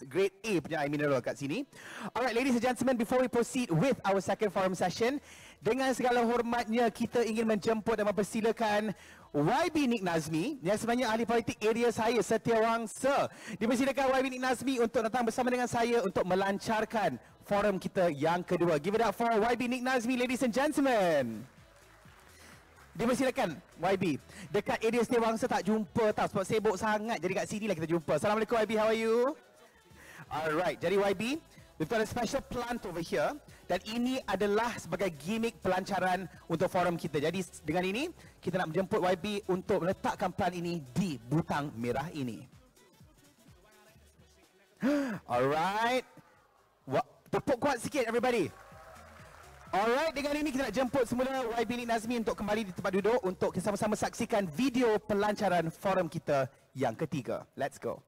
Grade A punya air mineral kat sini. Alright, ladies and gentlemen, before we proceed with our second forum session, dengan segala hormatnya kita ingin menjemput dan mempersilakan YB Nik Nazmi yang sebenarnya ahli politik area saya, Setiawangsa. Dipersilakan YB Nik Nazmi untuk datang bersama dengan saya untuk melancarkan forum kita yang kedua. Give it up for YB Nik Nazmi, ladies and gentlemen. Dipersilakan YB. Dekat area Setiawangsa tak jumpa tau sebab sibuk sangat. Jadi kat sini lah kita jumpa. Assalamualaikum YB, how are you? Alright, jadi YB, we've got a special plant over here. Dan ini adalah sebagai gimmick pelancaran untuk forum kita. Jadi dengan ini, kita nak menjemput YB untuk meletakkan plant ini di butang merah ini. Alright. Tepuk kuat sikit everybody. Alright, dengan ini kita nak jemput semula YB Nik Nazmi untuk kembali di tempat duduk untuk sama-sama saksikan video pelancaran forum kita yang ketiga. Let's go.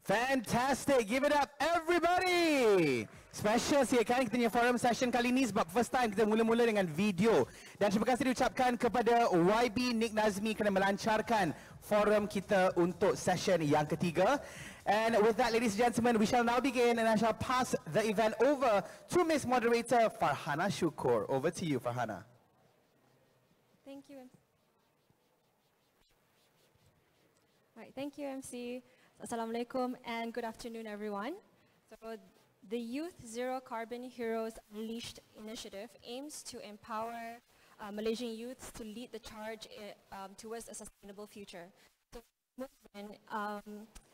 Fantastic, give it up everybody. Special sikit kan kita punya forum session kali ni sebab first time kita mula-mula dengan video. Dan terima kasih diucapkan kepada YB Nik Nazmi kerana melancarkan forum kita untuk session yang ketiga. And with that, ladies and gentlemen, we shall now begin and I shall pass the event over to Miss Moderator Farhana Syukur. Over to you, Farhana. Thank you. Right, thank you, MC. Assalamualaikum and good afternoon, everyone. So, the Youth Zero Carbon Heroes Unleashed initiative aims to empower Malaysian youths to lead the charge towards a sustainable future. So, the movement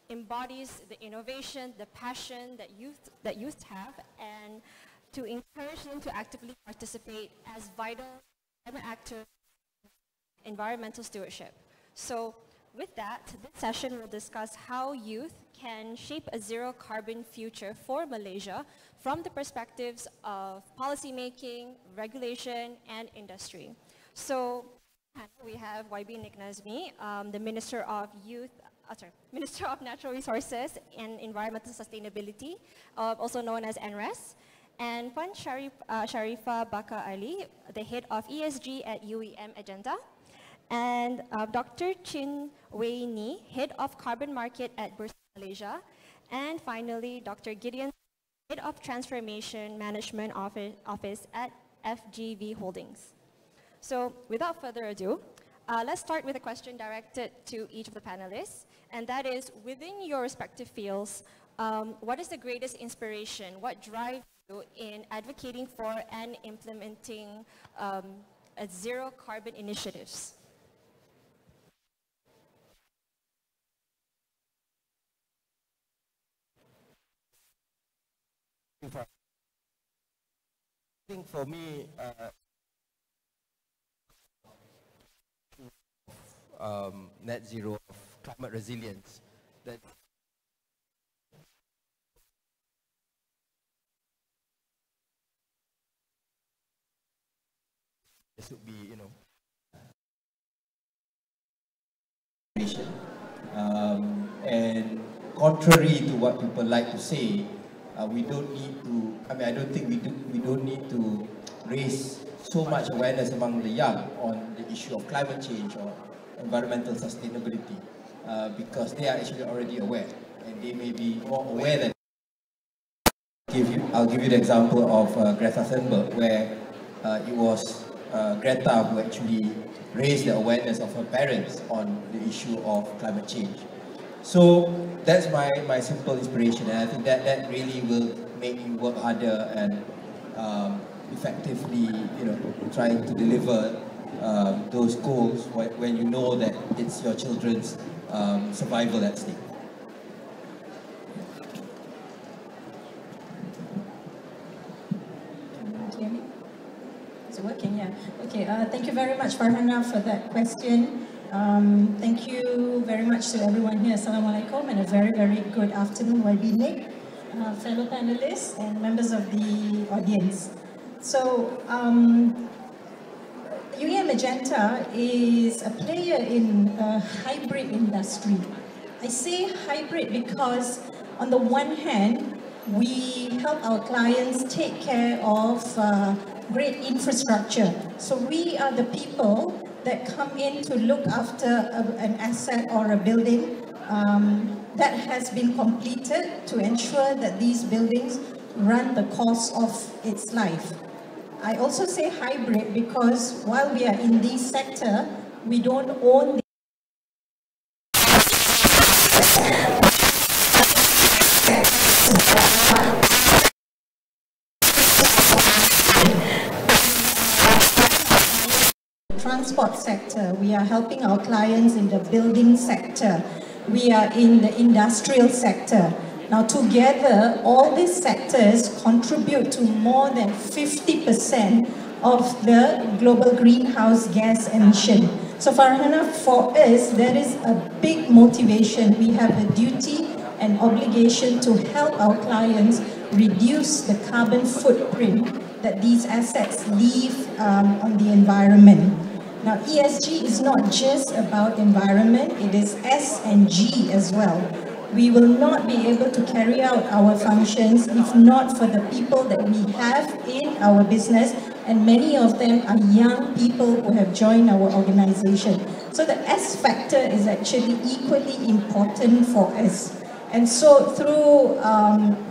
embodies the innovation, the passion that youth have, and to encourage them to actively participate as vital actors in environmental stewardship. So, with that, this session will discuss how youth can shape a zero-carbon future for Malaysia from the perspectives of policymaking, regulation, and industry. So, we have YB Nik Nazmi, the Minister of Minister of Natural Resources and Environmental Sustainability, also known as NRES, and Puan Sharifah Baka Ali, the Head of ESG at UEM Agenda, and Dr. Chin Wei Ni, Head of Carbon Market at Bursa Malaysia, and finally Dr. Gideon, Head of Transformation Management Office at FGV Holdings. So without further ado, let's start with a question directed to each of the panelists, and that is, within your respective fields, what is the greatest inspiration? What drives you in advocating for and implementing zero carbon initiatives? I think for me, net zero, of climate resilience, that this would be, and contrary to what people like to say, we don't need to, I don't think we don't need to raise so much awareness among the young on the issue of climate change or environmental sustainability, because they are actually already aware, and they may be more aware than. I'll give you the example of Greta Thunberg, where it was Greta who actually raised the awareness of her parents on the issue of climate change. So that's my simple inspiration, and I think that really will make you work harder and effectively, trying to deliver those goals when you know that it's your children's survival at stake. Is it working? Yeah. Okay. Thank you very much, Farhana, for that question. Thank you very much to everyone here. Assalamualaikum, and a very, very good afternoon, YB Nick, fellow panelists and members of the audience. So, Union Magenta is a player in a hybrid industry. I say hybrid because on the one hand, we help our clients take care of great infrastructure. So we are the people that come in to look after an asset or a building that has been completed to ensure that these buildings run the course of its life. I also say hybrid because while we are in this sector, we don't own the transport sector, we are helping our clients in the building sector, we are in the industrial sector. Now together, all these sectors contribute to more than 50% of the global greenhouse gas emission. So Farhana, for us, there is a big motivation. We have a duty and obligation to help our clients reduce the carbon footprint that these assets leave on the environment. Now, ESG is not just about environment, it is S and G as well. We will not be able to carry out our functions if not for the people that we have in our business, and many of them are young people who have joined our organization. So the S factor is actually equally important for us. And so through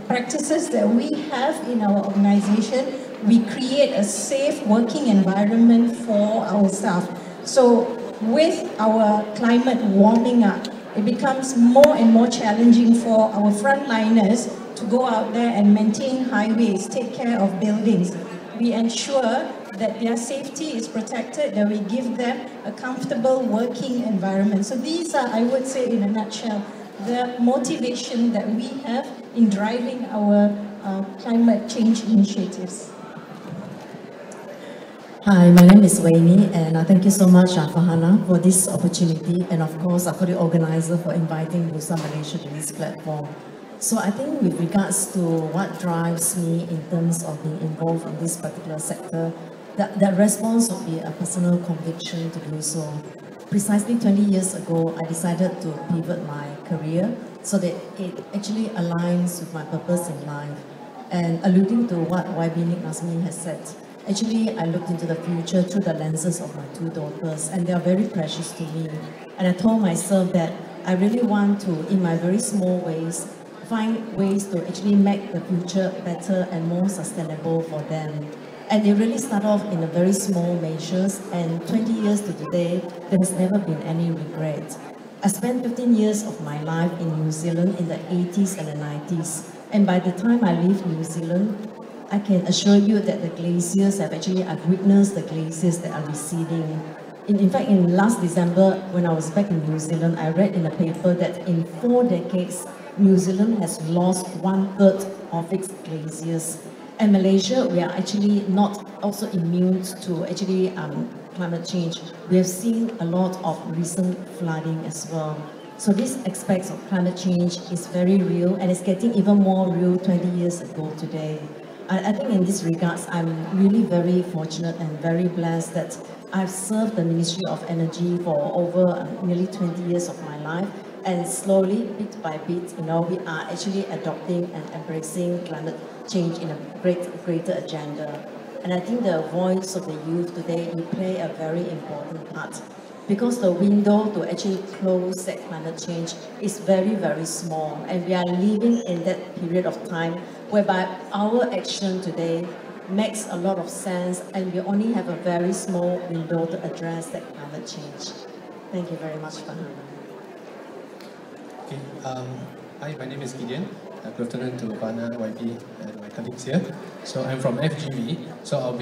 practices that we have in our organization, we create a safe working environment for our staff. So with our climate warming up, it becomes more and more challenging for our frontliners to go out there and maintain highways, take care of buildings. We ensure that their safety is protected, that we give them a comfortable working environment. So these are, I would say in a nutshell, the motivation that we have in driving our climate change initiatives. Hi, my name is Waini, and thank you so much, Farhana, for this opportunity, and of course, for the organizer for inviting Bursa Malaysia to this platform. So I think with regards to what drives me in terms of being involved in this particular sector, that response would be a personal conviction to do so. Precisely 20 years ago, I decided to pivot my career so that it actually aligns with my purpose in life. And alluding to what YB Nick Nazmi has said, actually, I looked into the future through the lenses of my two daughters, and they are very precious to me. And I told myself that I really want to, in my very small ways, find ways to actually make the future better and more sustainable for them. And it really started off in a very small measures, and 20 years to today, there has never been any regret. I spent 15 years of my life in New Zealand in the 80s and the 90s. And by the time I leave New Zealand, I can assure you that the glaciers have actually, I've witnessed the glaciers that are receding. In fact, in last December, when I was back in New Zealand, I read in a paper that in 4 decades, New Zealand has lost 1/3 of its glaciers. And Malaysia, we are actually not also immune to actually climate change. We have seen a lot of recent flooding as well. So these aspects of climate change is very real, and it's getting even more real 20 years ago today. I think in this regards, I'm really very fortunate and very blessed that I've served the Ministry of Energy for over nearly 20 years of my life, and slowly, bit by bit, we are actually adopting and embracing climate change in a greater agenda. And I think the voice of the youth today, you play a very important part, because the window to actually close that climate change is very, very small, and we are living in that period of time whereby our action today makes a lot of sense, and we only have a very small window to address that climate change. Thank you very much, Farhana. Okay, hi, my name is Gideon. Good afternoon to Vana, YB, and my colleagues here. So I'm from FGV. So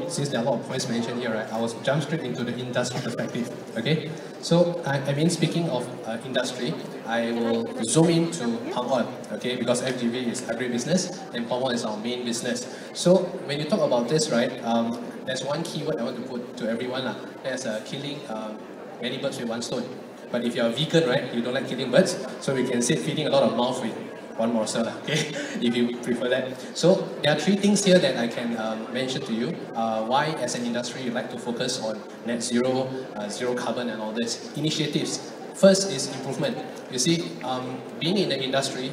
since there are a lot of points mentioned here, right, I will jump straight into the industry perspective. Okay. So speaking of industry, I will zoom into palm oil. Okay, because FGV is agribusiness and palm oil is our main business. So when you talk about this, right, there's one keyword I want to put to everyone. There's killing many birds with one stone. But if you're a vegan, right, you don't like killing birds, so we can say feeding a lot of mouth with one morsel, okay, if you prefer that. So there are three things here that I can mention to you. Why, as an industry, you like to focus on net zero, zero carbon and all this. Initiatives. First is improvement. You see, being in the industry,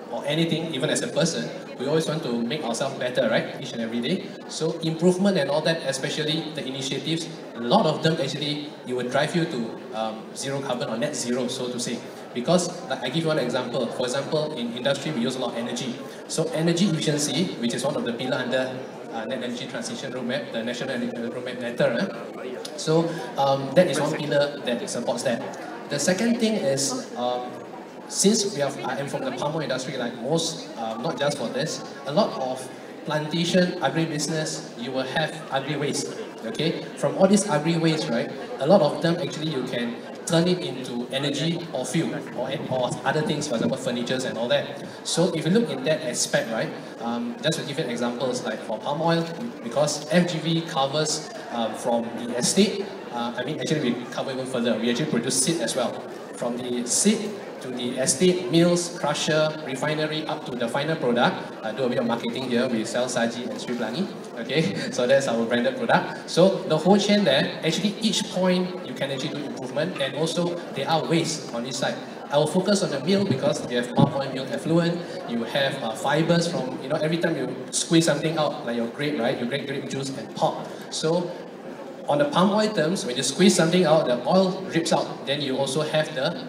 or anything, even as a person, we always want to make ourselves better, right? Each and every day. So improvement and all that, especially the initiatives, a lot of them actually, it will drive you to zero carbon or net zero, so to say. Because, like, I give you one example. For example, in industry, we use a lot of energy. So energy efficiency, which is one of the pillars under Net Energy Transition Roadmap, the National Energy Roadmap letter. So that is one pillar that supports that. The second thing is, since I am from the palm oil industry, like most, not just for this, a lot of plantation, agribusiness, you will have agri-waste, okay? From all these agri-waste, right, a lot of them actually you can turn it into energy or fuel or other things, for example, furnitures and all that. So if you look in that aspect, right, just to give you examples, like for palm oil, because FGV covers from the estate, actually we cover even further, we actually produce seed as well. From the seed to the estate, mills, crusher, refinery, up to the final product. I do a bit of marketing here, we sell Saji and Sri Plani, okay? So that's our branded product. So the whole chain there, actually each point you can actually do improvement, and also there are waste on this side. I will focus on the mill because you have palm oil mill effluent, you have fibers from, every time you squeeze something out, like your grape, right? You grape juice and pop. So on the palm oil terms, when you squeeze something out, the oil drips out, then you also have the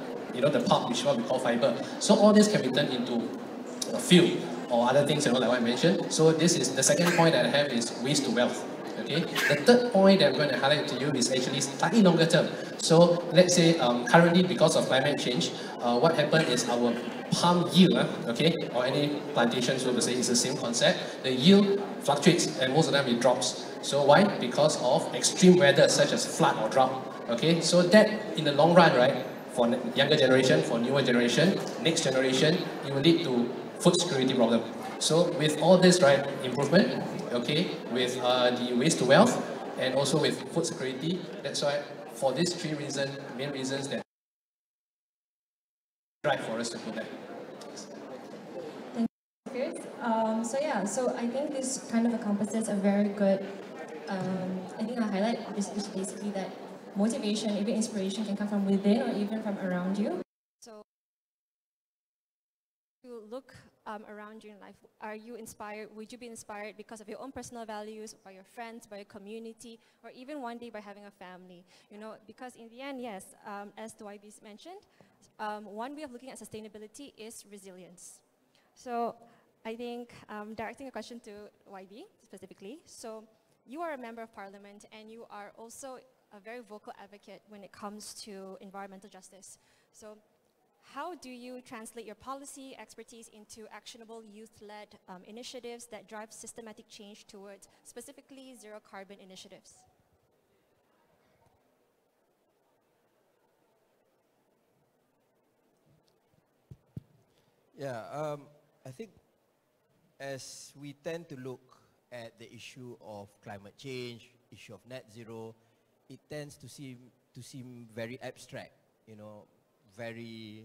pulp, which is what we call fiber. So all this can be turned into fuel or other things, like what I mentioned. So this is the second point that I have is waste to wealth. Okay. The third point that I'm going to highlight to you is actually slightly longer term. So let's say currently because of climate change, what happened is our palm yield, okay, or any plantation, so to say, is the same concept. The yield fluctuates and most of the time it drops. So why? Because of extreme weather such as flood or drought. Okay. So that in the long run, right, for younger generation, for newer generation, next generation, it will lead to food security problem. So with all this, right, improvement, okay, with the waste to wealth, and also with food security, that's why for these three main reasons that drive for us to go there. Thank you, Chris. So I think this kind of encompasses a very good, I think I highlight basically that motivation, even inspiration can come from within or even from around you. So to look around you in life, are you inspired? Would you be inspired because of your own personal values, by your friends, by your community, or even one day by having a family? Because in the end, yes, as the YB's mentioned, one way of looking at sustainability is resilience. So I think directing a question to YB specifically. So you are a member of parliament and you are also a very vocal advocate when it comes to environmental justice. So how do you translate your policy expertise into actionable youth-led initiatives that drive systematic change towards specifically zero carbon initiatives? Yeah, I think as we tend to look at the issue of climate change, issue of net zero, it tends to seem very abstract, very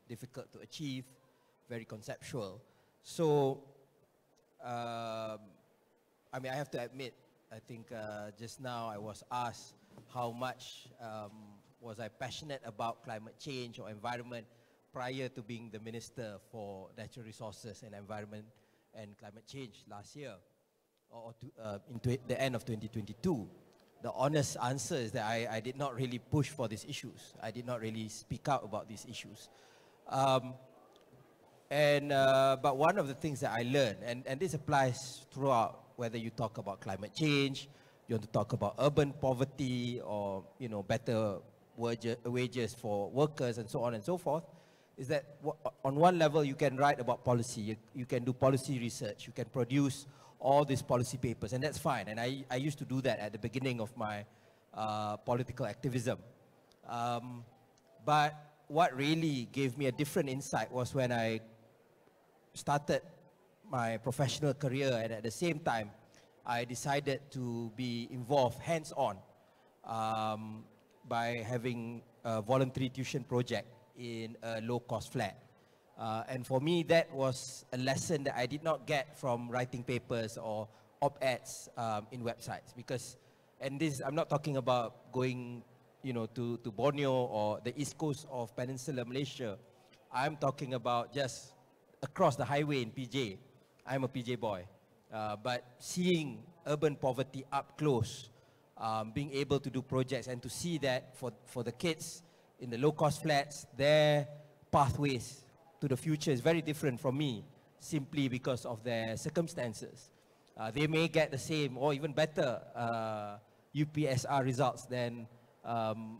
difficult to achieve, very conceptual. So, I have to admit, I think just now I was asked how much was I passionate about climate change or environment prior to being the Minister for Natural Resources and Environment and Climate Change last year, or into the end of 2022. The honest answer is that I did not really push for these issues. I did not really speak out about these issues. But one of the things that I learned, and this applies throughout, whether you talk about climate change, you want to talk about urban poverty, or better wages for workers and so on and so forth, is that on one level you can write about policy, you can do policy research, you can produce all these policy papers, and that's fine. And I used to do that at the beginning of my political activism. But what really gave me a different insight was when I started my professional career, and at the same time, I decided to be involved hands-on by having a voluntary tuition project in a low-cost flat. And for me, that was a lesson that I did not get from writing papers or op-eds in websites. Because, and this, I'm not talking about going, you know, to Borneo or the east coast of Peninsular Malaysia. I'm talking about just across the highway in PJ. I'm a PJ boy. But seeing urban poverty up close, being able to do projects and to see that for the kids in the low-cost flats, their pathways to the future is very different from me, simply because of their circumstances. They may get the same or even better UPSR results than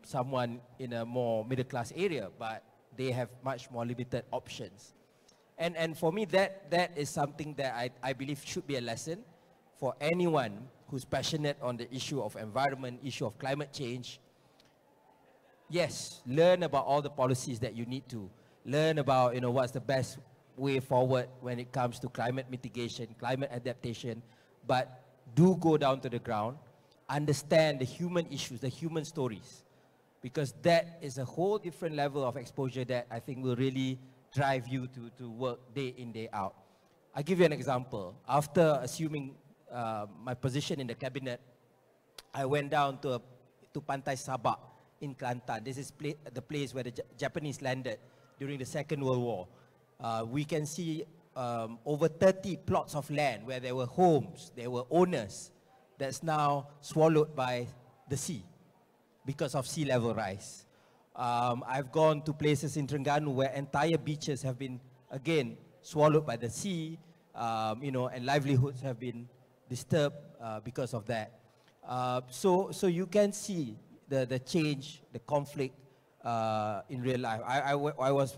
someone in a more middle-class area, but they have much more limited options. And for me, that is something that I believe should be a lesson for anyone who's passionate on the issue of environment, issue of climate change. Yes, learn about all the policies that you need to. Learn about, you know, what's the best way forward when it comes to climate mitigation, climate adaptation, but do go down to the ground, understand the human issues, the human stories, because that is a whole different level of exposure that I think will really drive you to work day in, day out. I'll give you an example. After assuming my position in the cabinet, I went down to Pantai Sabak in Kelantan. This is the place where the Japanese landed during the Second World War. We can see over 30 plots of land where there were homes, there were owners, that's now swallowed by the sea because of sea level rise. I've gone to places in Terengganu where entire beaches have been, again, swallowed by the sea, you know, and livelihoods have been disturbed because of that. So you can see the change, the conflict in real life. I was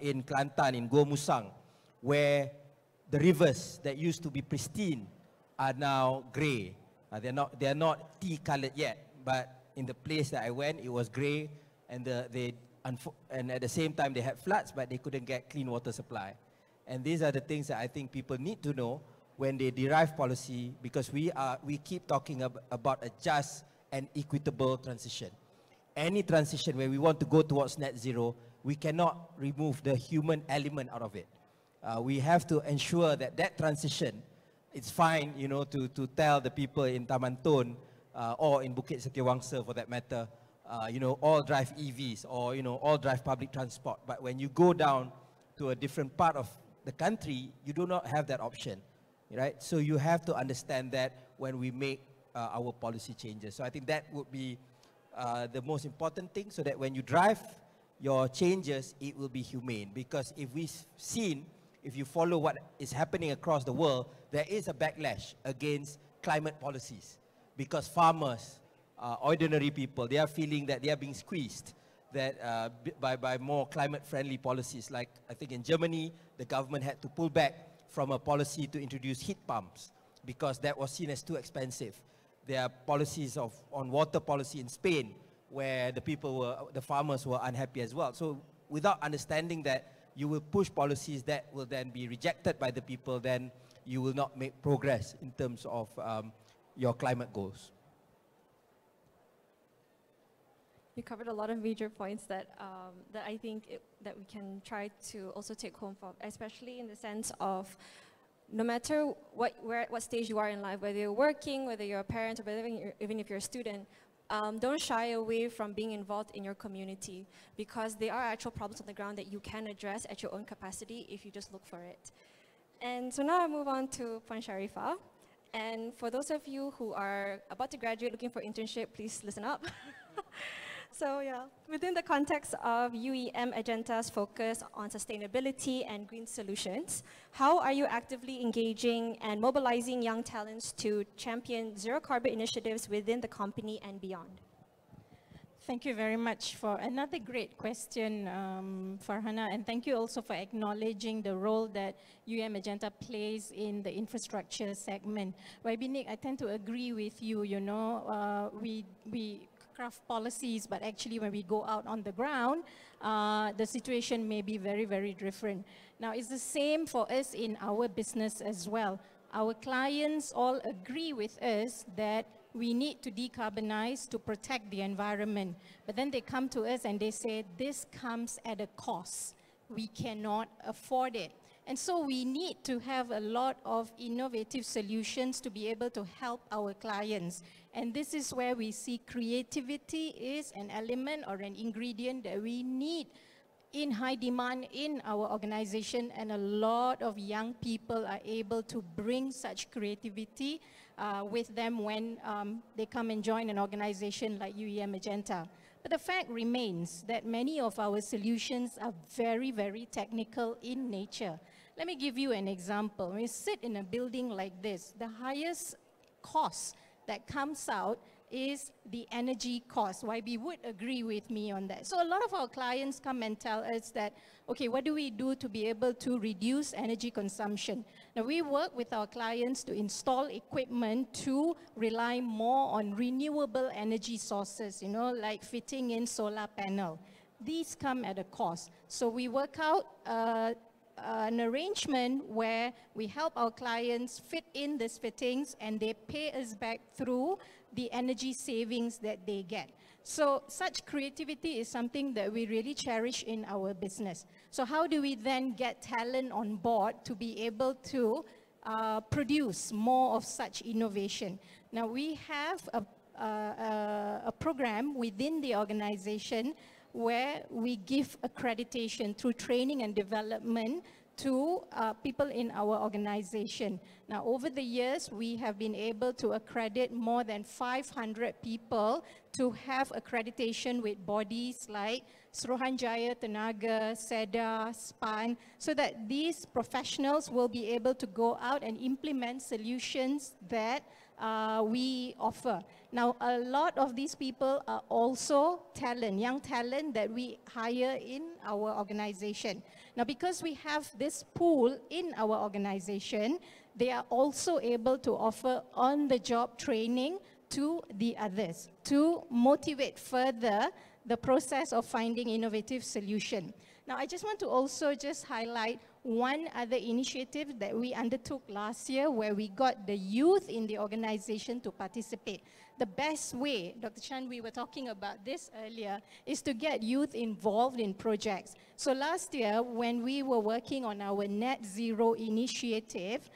in Kelantan, in Gua Musang, where the rivers that used to be pristine are now grey. They're not tea-colored yet, but in the place that I went, it was grey, and and at the same time they had floods, but they couldn't get clean water supply. And these are the things that I think people need to know when they derive policy, because we keep talking about a just and equitable transition. Any transition where we want to go towards net zero, we cannot remove the human element out of it. We have to ensure that that transition, it's fine, you know, to tell the people in Taman Tun or in Bukit Setiawangsa for that matter, you know, all drive EVs or, you know, all drive public transport. But when you go down to a different part of the country, you do not have that option, right? So you have to understand that when we make our policy changes. So I think that would be the most important thing, so that when you drive your changes, it will be humane. Because if you follow what is happening across the world, there is a backlash against climate policies. Because farmers, ordinary people, they are feeling that they are being squeezed that by more climate-friendly policies. Like, I think in Germany, the government had to pull back from a policy to introduce heat pumps because that was seen as too expensive. There are policies on water policy in Spain where the farmers were unhappy as well. So without understanding that you will push policies that will then be rejected by the people, then you will not make progress in terms of your climate goals. You covered a lot of major points that I think that we can try to also take home from, especially in the sense of no matter what stage you are in life, whether you're working, whether you're a parent, or even if you're a student, don't shy away from being involved in your community, because there are actual problems on the ground that you can address at your own capacity if you just look for it. And so now I move on to Puan Sharifah. And for those of you who are about to graduate looking for internship, please listen up. So yeah, within the context of UEM Agenda's focus on sustainability and green solutions, how are you actively engaging and mobilizing young talents to champion zero carbon initiatives within the company and beyond? Thank you very much for another great question, Farhana, and thank you also for acknowledging the role that Magenta plays in the infrastructure segment. Nick, I tend to agree with you. You know, we craft policies, but actually when we go out on the ground, the situation may be very, very different. Now, it's the same for us in our business as well. Our clients all agree with us that we need to decarbonize to protect the environment. But then they come to us and they say, this comes at a cost. We cannot afford it. And so we need to have a lot of innovative solutions to be able to help our clients. And this is where we see creativity is an element or an ingredient that we need in high demand in our organization, and a lot of young people are able to bring such creativity with them when they come and join an organization like Magenta. But the fact remains that many of our solutions are very, very technical in nature. Let me give you an example. When you sit in a building like this, the highest cost that comes out is the energy cost. YB would agree with me on that. So a lot of our clients come and tell us that, okay, what do we do to be able to reduce energy consumption? Now we work with our clients to install equipment to rely more on renewable energy sources, you know, like fitting in solar panel. These come at a cost. So we work out an arrangement where we help our clients fit in these fittings and they pay us back through the energy savings that they get. So such creativity is something that we really cherish in our business. So how do we then get talent on board to be able to produce more of such innovation? Now we have a program within the organization where we give accreditation through training and development to people in our organization. Now, over the years, we have been able to accredit more than 500 people to have accreditation with bodies like Suruhanjaya Tenaga, SEDA, SPAN, so that these professionals will be able to go out and implement solutions that we offer. Now, a lot of these people are also talent, young talent that we hire in our organization. Now, because we have this pool in our organization, they are also able to offer on-the-job training to the others to motivate further the process of finding innovative solution. Now, I just want to also just highlight one other initiative that we undertook last year where we got the youth in the organization to participate. The best way, Dr. Chan, we were talking about this earlier, is to get youth involved in projects. So last year, when we were working on our net zero initiative,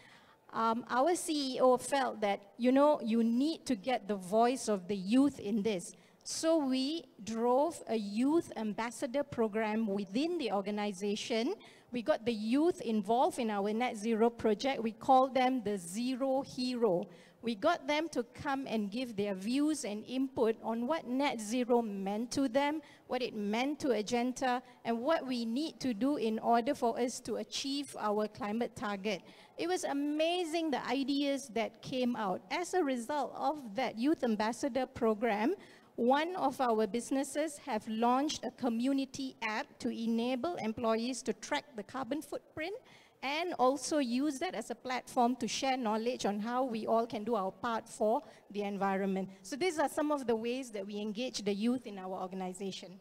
our CEO felt that, you know, you need to get the voice of the youth in this. So we drove a youth ambassador program within the organization. We got the youth involved in our net zero project. We called them the Zero Hero. We got them to come and give their views and input on what net zero meant to them, what it meant to Magenta, and what we need to do in order for us to achieve our climate target. It was amazing the ideas that came out. As a result of that youth ambassador program, one of our businesses have launched a community app to enable employees to track the carbon footprint and also use that as a platform to share knowledge on how we all can do our part for the environment. So these are some of the ways that we engage the youth in our organization.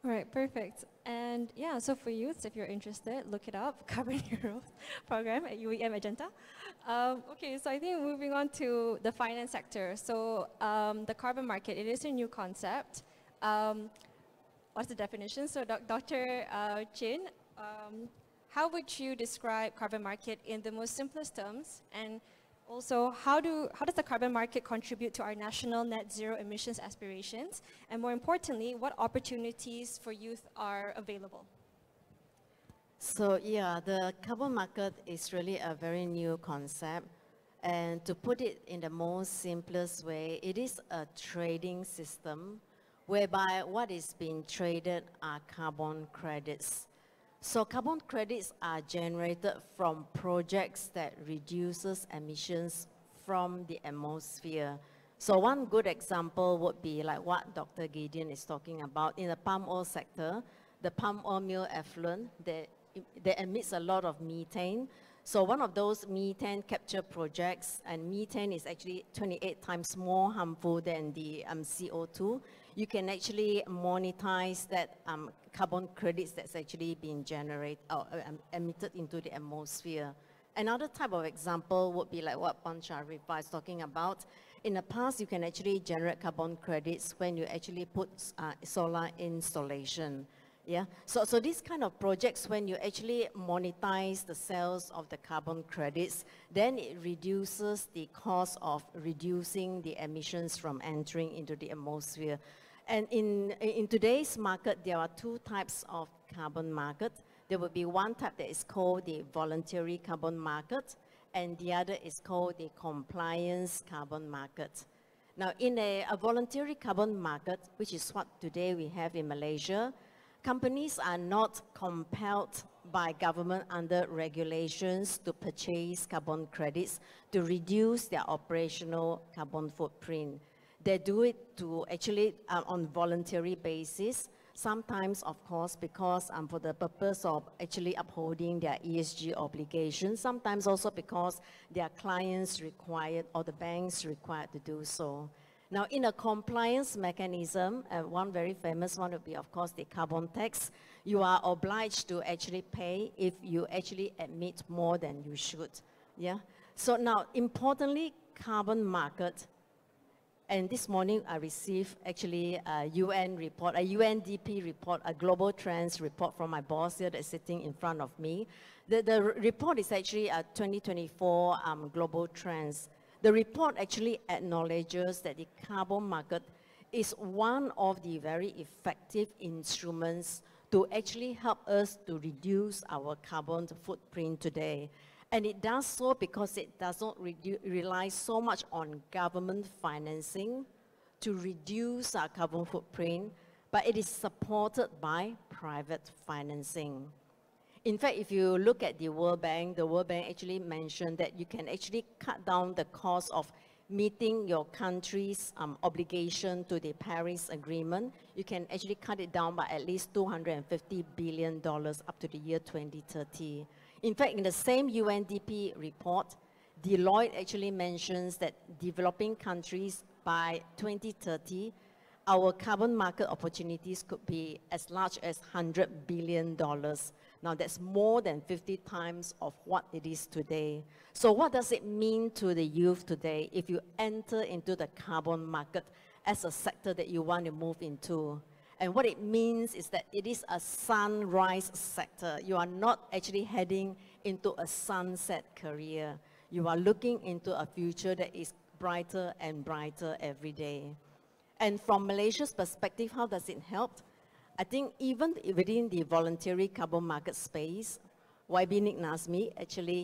All right, perfect. And yeah, so for youths, if you're interested, look it up, Carbon Heroes program at Magenta. Okay, so I think moving on to the finance sector. So the carbon market, it is a new concept. What's the definition? So Dr. Chin, how would you describe carbon market in the most simplest terms? And also, how does the carbon market contribute to our national net zero emissions aspirations? And more importantly, what opportunities for youth are available? So yeah, the carbon market is really a very new concept. And to put it in the most simplest way, it is a trading system whereby what is being traded are carbon credits. So carbon credits are generated from projects that reduces emissions from the atmosphere. So one good example would be like what Dr. Gideon is talking about. In the palm oil sector, the palm oil mill effluent, they emits a lot of methane. So one of those methane capture projects, and methane is actually 28 times more harmful than the CO2. You can actually monetize that carbon credits that's actually been generated or emitted into the atmosphere. Another type of example would be like what Pan Sharifa is talking about. In the past, you can actually generate carbon credits when you actually put solar installation. Yeah, so these kind of projects, when you actually monetize the sales of the carbon credits, then it reduces the cost of reducing the emissions from entering into the atmosphere. And in today's market, there are two types of carbon market. There would be one type that is called the voluntary carbon market, and the other is called the compliance carbon market. Now, in a voluntary carbon market, which is what today we have in Malaysia, companies are not compelled by government under regulations to purchase carbon credits to reduce their operational carbon footprint. They do it to actually on voluntary basis, sometimes of course because for the purpose of actually upholding their ESG obligations, sometimes also because their clients required or the banks required to do so. Now, in a compliance mechanism, one very famous one would be, of course, the carbon tax. You are obliged to actually pay if you actually emit more than you should. Yeah. So now, importantly, carbon market. And this morning, I received actually a UN report, a UNDP report, a global trends report from my boss here that's sitting in front of me. The report is actually a 2024 global trends. The report actually acknowledges that the carbon market is one of the very effective instruments to actually help us to reduce our carbon footprint today. And it does so because it does not rely so much on government financing to reduce our carbon footprint, but it is supported by private financing. In fact, if you look at the World Bank actually mentioned that you can actually cut down the cost of meeting your country's obligation to the Paris Agreement. You can actually cut it down by at least $250 billion up to the year 2030. In fact, in the same UNDP report, Deloitte actually mentions that developing countries by 2030, our carbon market opportunities could be as large as $100 billion. Now, that's more than 50 times of what it is today. So what does it mean to the youth today if you enter into the carbon market as a sector that you want to move into? And what it means is that it is a sunrise sector. You are not actually heading into a sunset career. You are looking into a future that is brighter and brighter every day. And from Malaysia's perspective, how does it help? I think even within the voluntary carbon market space, YB Nick Nazmi,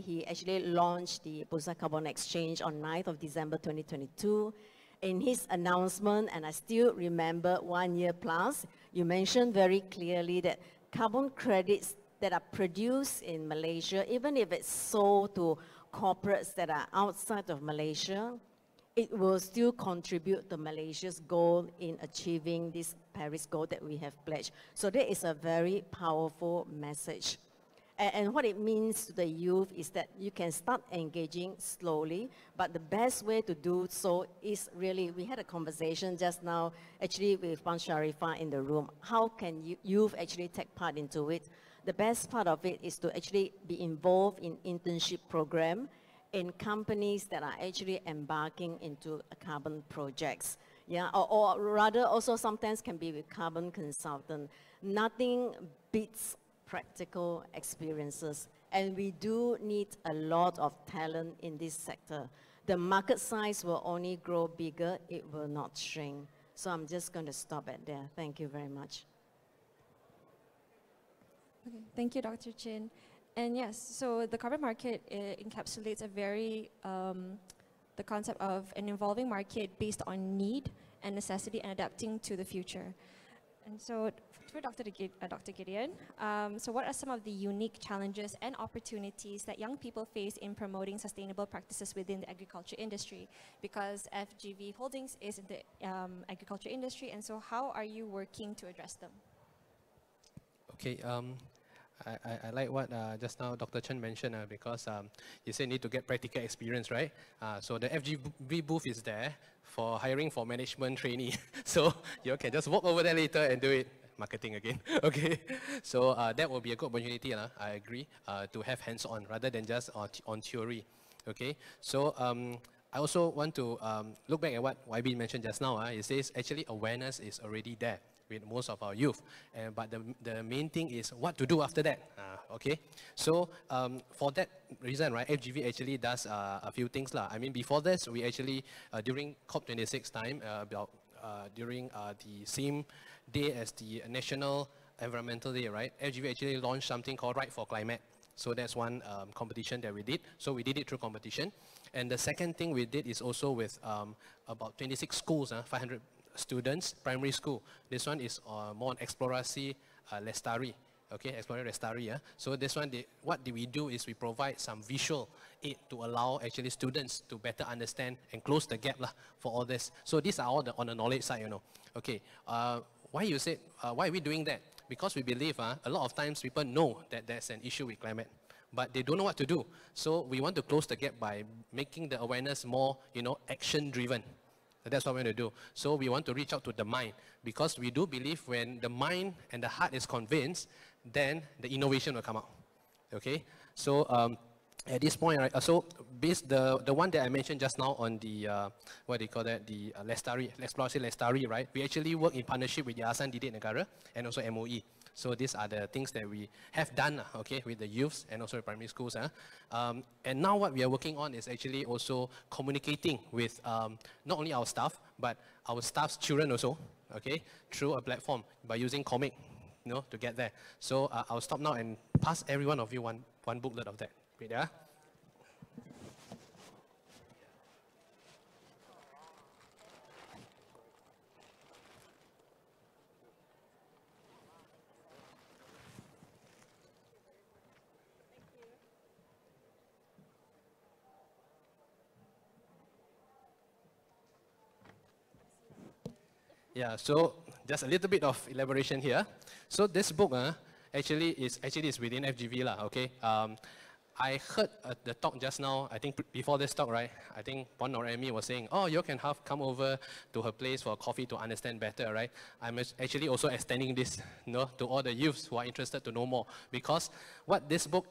he actually launched the Bursa Carbon Exchange on 9th of December 2022. In his announcement, and I still remember 1 year plus, you mentioned very clearly that carbon credits that are produced in Malaysia, even if it's sold to corporates that are outside of Malaysia, it will still contribute to Malaysia's goal in achieving this Paris goal that we have pledged. So that is a very powerful message. And what it means to the youth is that you can start engaging slowly, but the best way to do so is really, we had a conversation just now, actually with Pan Sharifa in the room. How can youth actually take part into it? The best part of it is to actually be involved in internship program in companies that are actually embarking into carbon projects. Yeah, or rather also sometimes can be with carbon consultant. Nothing beats practical experiences, and we do need a lot of talent in this sector. The market size will only grow bigger, it will not shrink. So I'm just going to stop at there. Thank you very much. Okay, thank you, Dr. Chin. And yes, so the carbon market encapsulates a very, the concept of an evolving market based on need and necessity and adapting to the future. And so for Dr. Gideon, so what are some of the unique challenges and opportunities that young people face in promoting sustainable practices within the agriculture industry? Because FGV Holdings is in the agriculture industry, and so how are you working to address them? Okay, I like what just now Dr. Chen mentioned because you said need to get practical experience, right? So the FGV booth is there for hiring for management trainee. So you can just walk over there later and do it. Marketing again, okay? So that will be a good opportunity, I agree, to have hands-on rather than just on theory, okay? So I also want to look back at what YB mentioned just now. It says actually awareness is already there with most of our youth, but the main thing is what to do after that, okay? So for that reason, right, FGV actually does a few things. I mean, before this, we actually, during COP26 time, during the same day as the National Environmental Day, right, FGV actually launched something called Right for Climate. So that's one competition that we did. So we did it through competition. And the second thing we did is also with about 26 schools, 500 students, primary school. This one is more on Explorasi Lestari. Okay, Explorasi Lestari. So this one, what we do is we provide some visual aid to allow actually students to better understand and close the gap for all this. So these are all on the knowledge side, Okay, why are we doing that? Because we believe a lot of times people know that there's an issue with climate, but they don't know what to do. So we want to close the gap by making the awareness more, action driven. That's what we're going to do. So we want to reach out to the mind, because we do believe when the mind and the heart is convinced, then the innovation will come out. Okay? So at this point, right, so the one that I mentioned just now on the, what do you call that, the Explorasi Lestari, right? We actually work in partnership with Yayasan Didik Negara and also MOE. So these are the things that we have done, okay, with the youths and also the primary schools. And now what we are working on is actually also communicating with not only our staff, but our staff's children also, okay, through a platform by using comic, to get there. So I'll stop now and pass every one of you one booklet of that. Wait, yeah? Yeah, so just a little bit of elaboration here. So this book actually is within FGV okay. I heard the talk just now, I think before this talk, right? I think Pon or Amy was saying, oh, you can come over to her place for coffee to understand better, right? I'm actually also extending this to all the youths who are interested to know more. Because what this book,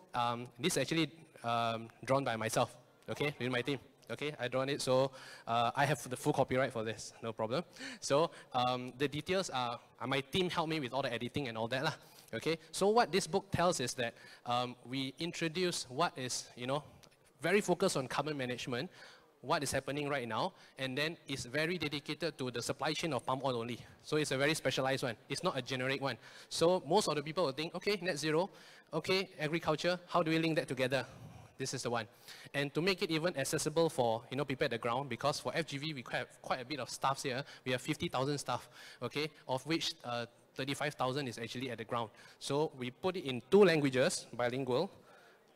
this is actually drawn by myself, okay, with my team. Okay, I drawn it, so I have the full copyright for this, no problem. So the details are, my team helped me with all the editing and all that. Okay, so what this book tells is that we introduce what is, very focused on carbon management, what is happening right now, and then it's very dedicated to the supply chain of palm oil only. So it's a very specialized one. It's not a generic one. So most of the people will think, okay, net zero, okay, agriculture, how do we link that together? This is the one. And to make it even accessible for people at the ground, because for FGV we have quite a bit of staff here. We have 50,000 staff, okay, of which 35,000 is actually at the ground. So we put it in 2 languages, bilingual,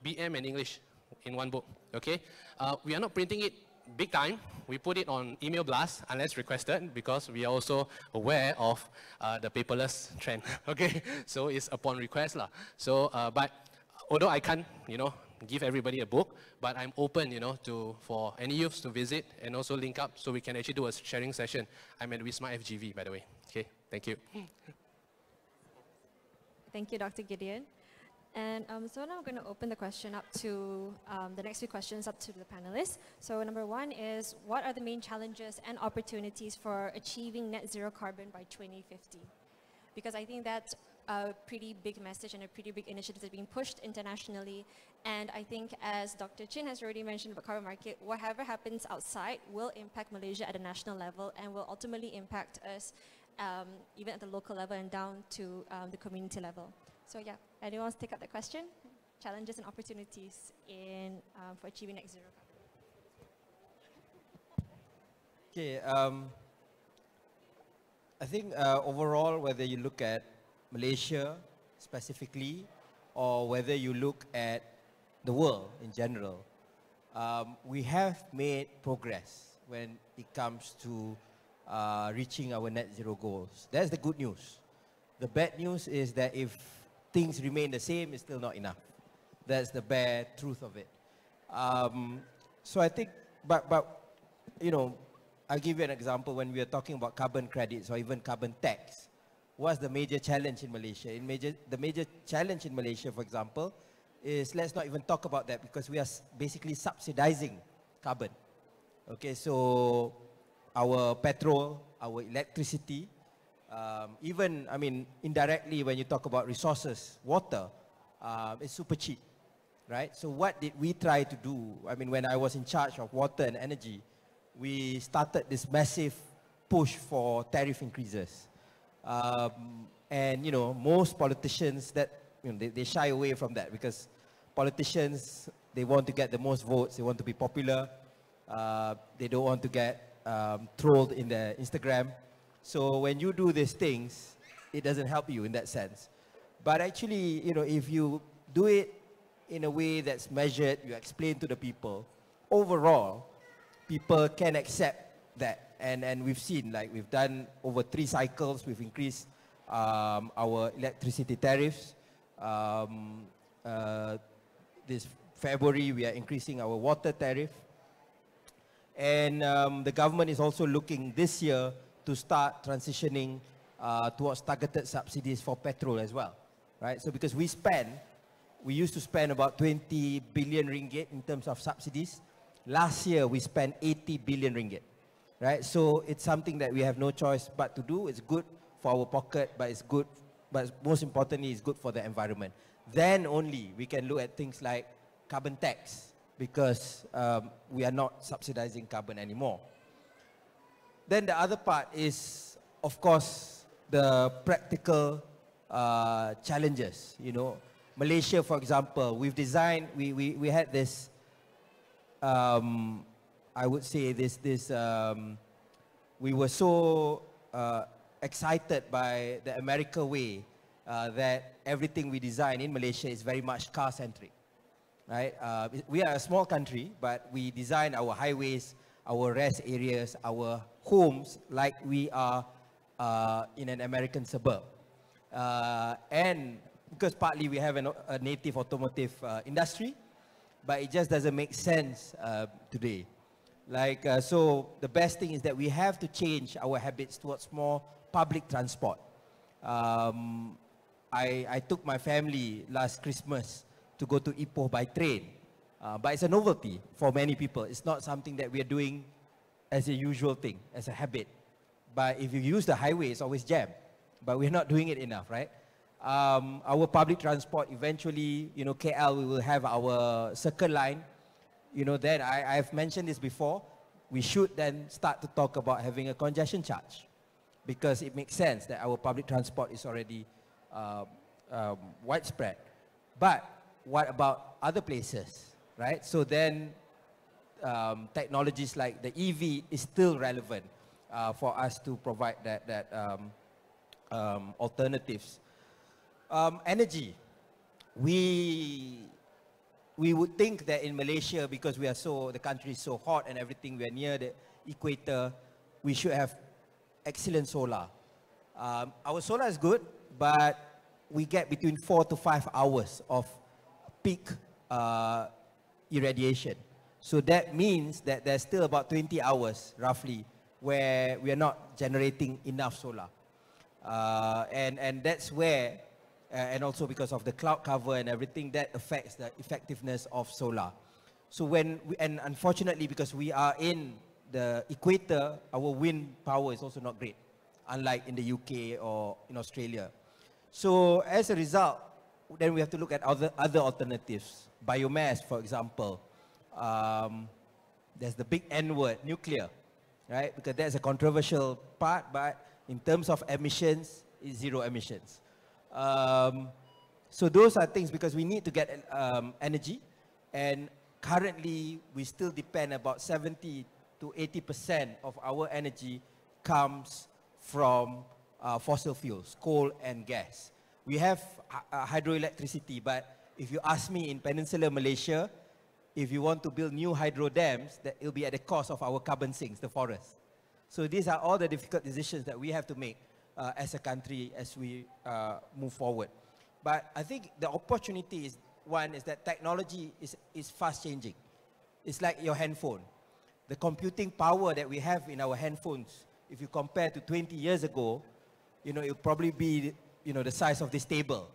BM and English in one book, okay. We are not printing it big time. We put it on email blast unless requested, because we are also aware of the paperless trend, okay. So it's upon request. So, but although I can't, give everybody a book, but I'm open, for any youths to visit and also link up so we can actually do a sharing session. I'm at Wisma FGV, by the way. Okay, thank you. Thank you, Dr. Gideon. And so now I'm going to open the question up to the next few questions up to the panelists. So number 1 is, what are the main challenges and opportunities for achieving net zero carbon by 2050? Because I think that's a pretty big message and a pretty big initiative that's being pushed internationally. And I think, as Dr. Chin has already mentioned about carbon market, whatever happens outside will impact Malaysia at a national level and will ultimately impact us even at the local level and down to the community level. So yeah, anyone wants to take up that question? Challenges and opportunities for achieving net zero carbon. Okay, I I think overall, whether you look at Malaysia specifically, or whether you look at the world in general, we have made progress when it comes to reaching our net zero goals. That's the good news. The bad news is that if things remain the same, it's still not enough. That's the bare truth of it. So I think, but you know, I'll give you an example. When we are talking about carbon credits or even carbon tax, what's the major challenge in Malaysia? The major challenge in Malaysia, for example, is let's not even talk about that because we are basically subsidizing carbon. Okay, so our petrol, our electricity, even, I mean, indirectly when you talk about resources, water, it's super cheap, right? So what did we try to do? I mean, when I was in charge of water and energy, we started this massive push for tariff increases. And, you know, most politicians that, you know, they shy away from that because politicians, they want to get the most votes, they want to be popular, they don't want to get trolled in the Instagram. So when you do these things, it doesn't help you in that sense. But actually, you know, if you do it in a way that's measured, you explain to the people, overall, people can accept that. And we've seen, like, we've done over 3 cycles, we've increased our electricity tariffs. This February, we are increasing our water tariff. And the government is also looking this year to start transitioning towards targeted subsidies for petrol as well, right? So because we used to spend about 20 billion ringgit in terms of subsidies. Last year, we spent 80 billion ringgit, right? So it's something that we have no choice but to do. It's good for our pocket, but it's good, but most importantly, it's good for the environment. Then only we can look at things like carbon tax, because we are not subsidizing carbon anymore. Then the other part is, of course, the practical challenges. You know, Malaysia, for example, we've designed, we had this, I would say we were so excited by the America way that everything we design in Malaysia is very much car-centric. Right? We are a small country, but we design our highways, our rest areas, our homes like we are in an American suburb. And because partly we have a native automotive industry, but it just doesn't make sense today. Like, so the best thing is that we have to change our habits towards more public transport. I took my family last Christmas to go to Ipoh by train. But it's a novelty for many people. It's not something that we are doing as a usual thing, as a habit. But if you use the highway, it's always jammed. But we're not doing it enough, right? Our public transport, eventually, you know, KL, we will have our circle line. You know, then I've mentioned this before. We should then start to talk about having a congestion charge, because it makes sense that our public transport is already widespread. But what about other places, right? So then technologies like the EV is still relevant for us to provide that alternatives. Energy. We would think that in Malaysia, because we are the country is so hot and everything, we are near the equator, we should have excellent solar. Our solar is good, but we get between 4 to 5 hours of peak irradiation. So that means that there's still about 20 hours, roughly, where we are not generating enough solar. And that's where, and also because of the cloud cover and everything, that affects the effectiveness of solar. So and unfortunately, because we are in the equator, our wind power is also not great, unlike in the UK or in Australia. So as a result, then we have to look at other alternatives. Biomass, for example. There's the big N word, nuclear, right? Because that's a controversial part, but in terms of emissions, it's zero emissions. So those are things, because we need to get energy, and currently we still depend about 70 to 80% of our energy comes from fossil fuels, coal and gas. We have hydroelectricity, but if you ask me, in Peninsular Malaysia, if you want to build new hydro dams, that will be at the cost of our carbon sinks, the forest. So these are all the difficult decisions that we have to make as a country as we move forward. But I think the opportunity is, one, is that technology is fast changing. It's like your handphone. The computing power that we have in our handphones, if you compare to 20 years ago, you know, it'll probably be, you know, the size of this table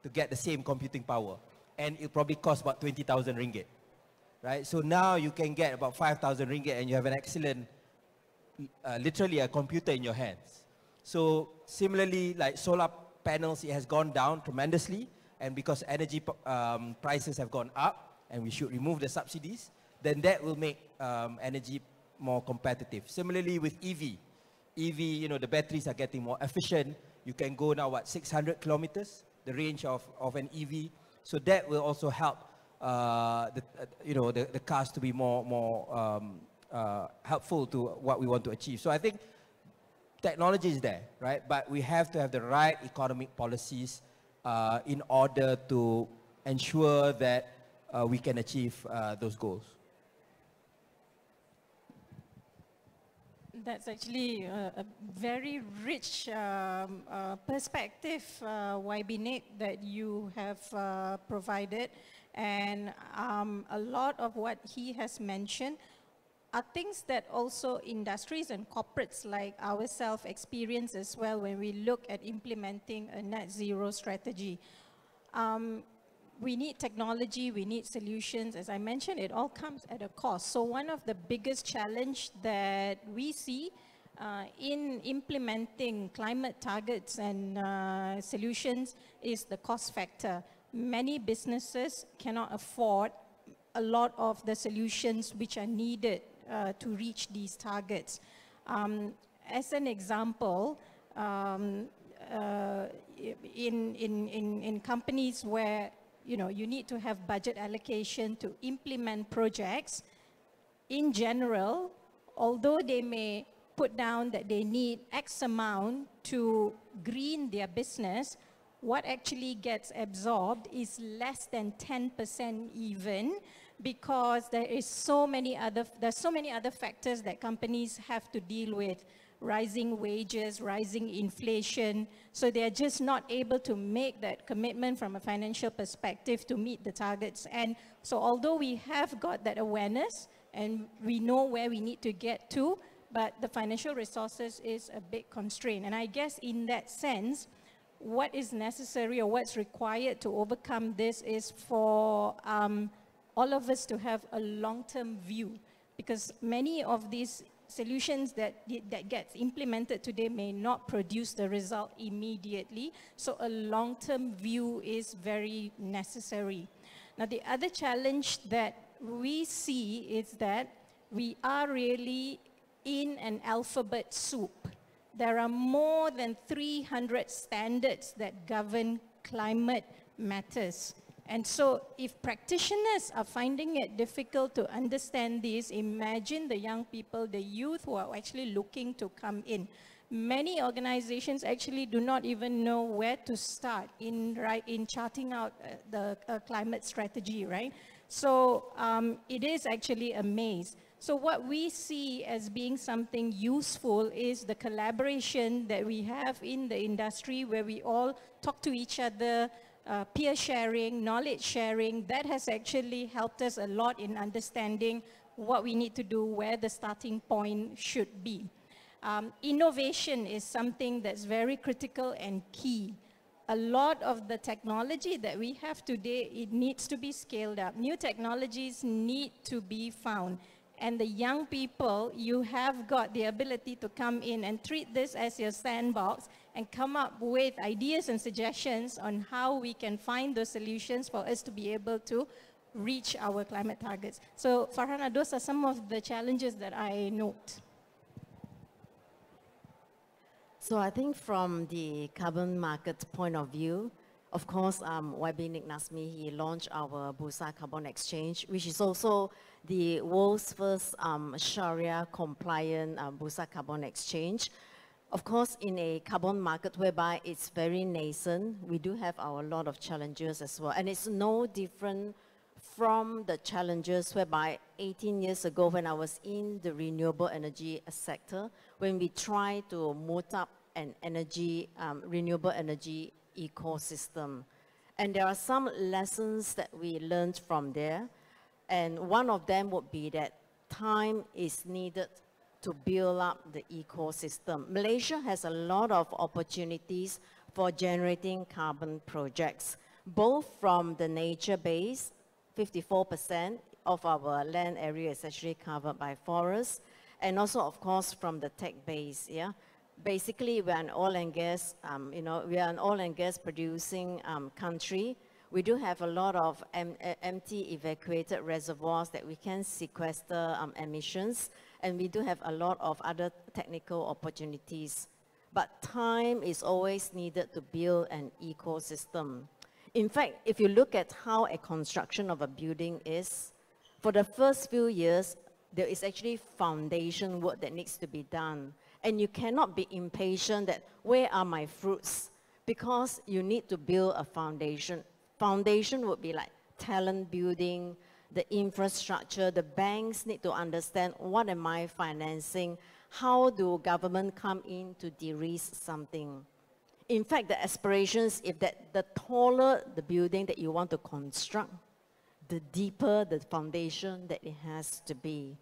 to get the same computing power. And it'll probably cost about 20,000 ringgit, right? So now you can get about 5,000 ringgit and you have an excellent, literally a computer in your hands. So similarly, like solar panels, it has gone down tremendously. And because energy prices have gone up and we should remove the subsidies, then that will make energy more competitive. Similarly with EV, you know, the batteries are getting more efficient. You can go now, 600 kilometers, the range of an EV. So that will also help, the cars to be more helpful to what we want to achieve. So I think technology is there, right? But we have to have the right economic policies in order to ensure that we can achieve those goals. That's actually a very rich perspective, YB Nick, that you have provided. And a lot of what he has mentioned are things that also industries and corporates like ourselves experience as well when we look at implementing a net zero strategy. We need technology, we need solutions. As I mentioned, it all comes at a cost. So one of the biggest challenge that we see in implementing climate targets and solutions is the cost factor. Many businesses cannot afford a lot of the solutions which are needed to reach these targets. As an example, in companies where you need to have budget allocation to implement projects, in general, although they may put down that they need X amount to green their business, what actually gets absorbed is less than 10% even, because there's so many other factors that companies have to deal with. Rising wages, rising inflation. So they're just not able to make that commitment from a financial perspective to meet the targets. And so although we have got that awareness and we know where we need to get to, but the financial resources is a big constraint. And I guess in that sense, what is necessary or what's required to overcome this is for all of us to have a long-term view, because many of these solutions that gets implemented today may not produce the result immediately. So a long-term view is very necessary. Now, the other challenge that we see is that we are really in an alphabet soup. There are more than 300 standards that govern climate matters. And so if practitioners are finding it difficult to understand this, imagine the young people, the youth who are actually looking to come in. Many organizations actually do not even know where to start in charting out the climate strategy, right? So it is actually a maze. So what we see as being something useful is the collaboration that we have in the industry, where we all talk to each other, peer sharing, knowledge sharing. That has actually helped us a lot in understanding what we need to do, where the starting point should be. Innovation is something that's very critical and key. A lot of the technology that we have today, it needs to be scaled up. New technologies need to be found. And the young people, you have got the ability to come in and treat this as your sandbox and come up with ideas and suggestions on how we can find those solutions for us to be able to reach our climate targets. So Farhana, those are some of the challenges that I note. So I think from the carbon market point of view, of course, YB Nick Nasmi, he launched our Bursa Carbon Exchange, which is also the world's first Sharia-compliant Bursa Carbon Exchange. Of course, in a carbon market whereby it's very nascent, we do have our lot of challenges as well. And it's no different from the challenges whereby 18 years ago when I was in the renewable energy sector, when we tried to move up an energy, renewable energy ecosystem. And there are some lessons that we learned from there. And one of them would be that time is needed to build up the ecosystem. Malaysia has a lot of opportunities for generating carbon projects, both from the nature base, 54% of our land area is actually covered by forests, and also, of course, from the tech base, yeah? Basically, we're an oil and gas, we are an oil and gas producing country. We do have a lot of empty evacuated reservoirs that we can sequester emissions, and we do have a lot of other technical opportunities. But time is always needed to build an ecosystem. In fact, if you look at how a construction of a building is, for the first few years, there is actually foundation work that needs to be done. And you cannot be impatient that, where are my fruits? Because you need to build a foundation. Foundation would be like talent building, the infrastructure. The banks need to understand, what am I financing? How do government come in to de-risk something? In fact, the aspirations, if the taller the building that you want to construct, the deeper the foundation that it has to be.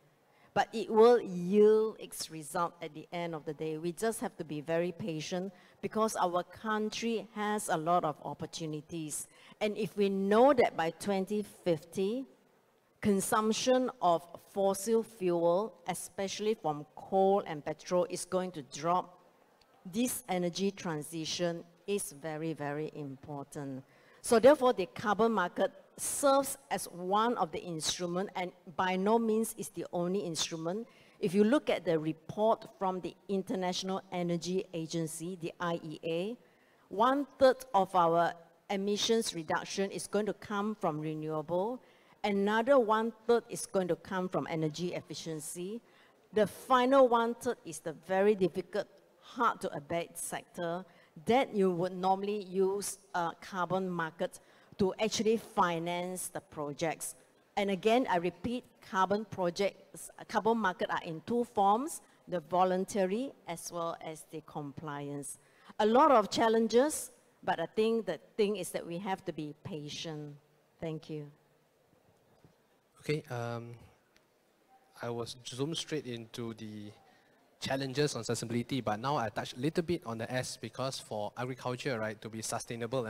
But it will yield its result at the end of the day. We just have to be very patient because our country has a lot of opportunities. And if we know that by 2050, consumption of fossil fuel, especially from coal and petrol, is going to drop, this energy transition is very, very important. So therefore, the carbon market serves as one of the instruments, and by no means is the only instrument. If you look at the report from the International Energy Agency, the IEA, 1/3 of our emissions reduction is going to come from renewable. Another 1/3 is going to come from energy efficiency. The final 1/3 is the very difficult, hard to abate sector that you would normally use a carbon market to actually finance the projects. And again, I repeat, carbon market are in two forms, the voluntary as well as the compliance. A lot of challenges, but I think the thing is that we have to be patient. Thank you. Okay, I was zoomed straight into the challenges on sustainability, but now I touched a little bit on the S, because for agriculture, right, to be sustainable,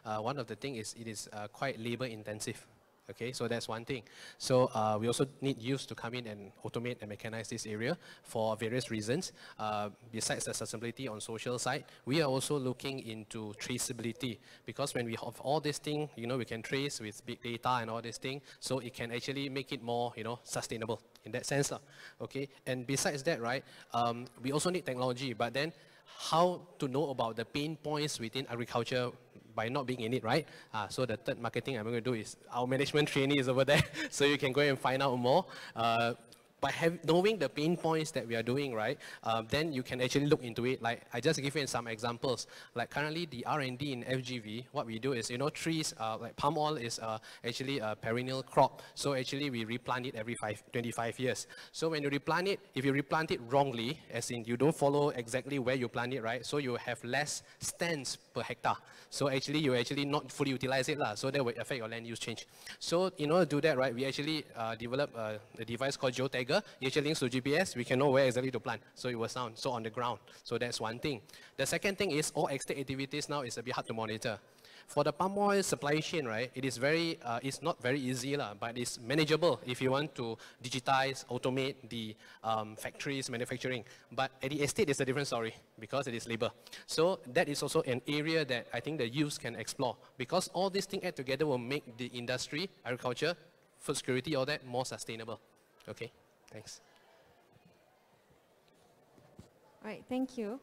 one of the things is it is quite labor intensive. Okay, so that's one thing. So we also need youth to come in and automate and mechanize this area for various reasons. Besides the sustainability on social side, we are also looking into traceability, because when we have all these things, we can trace with big data and all these things, so it can actually make it more, sustainable in that sense. Okay, and besides that, right, we also need technology, but then how to know about the pain points within agriculture by not being in it, right? So the third marketing I'm going to do is our management trainee is over there, so you can go and find out more. By knowing the pain points that we are doing, right, then you can actually look into it. Like, I just give you some examples. Like currently the R&D in FGV, what we do is, trees, like palm oil is actually a perennial crop. So actually we replant it every 25 years. So when you replant it, if you replant it wrongly, as in you don't follow exactly where you plant it, right, so you have less stands per hectare. So actually you actually not fully utilize it, so that will affect your land use change. So in order to do that, right, we actually develop a device called geotag. It actually links to GPS, we can know where exactly to plant, so it will sound, so on the ground. So that's one thing. The second thing is all estate activities now is a bit hard to monitor. For the palm oil supply chain, right, it is very, it's not very easy, but it's manageable if you want to digitize, automate the factories, manufacturing. But at the estate, it's a different story because it is labor. So that is also an area that I think the youth can explore, because all these things add together will make the industry, agriculture, food security, all that more sustainable. Okay, thanks. All right, thank you.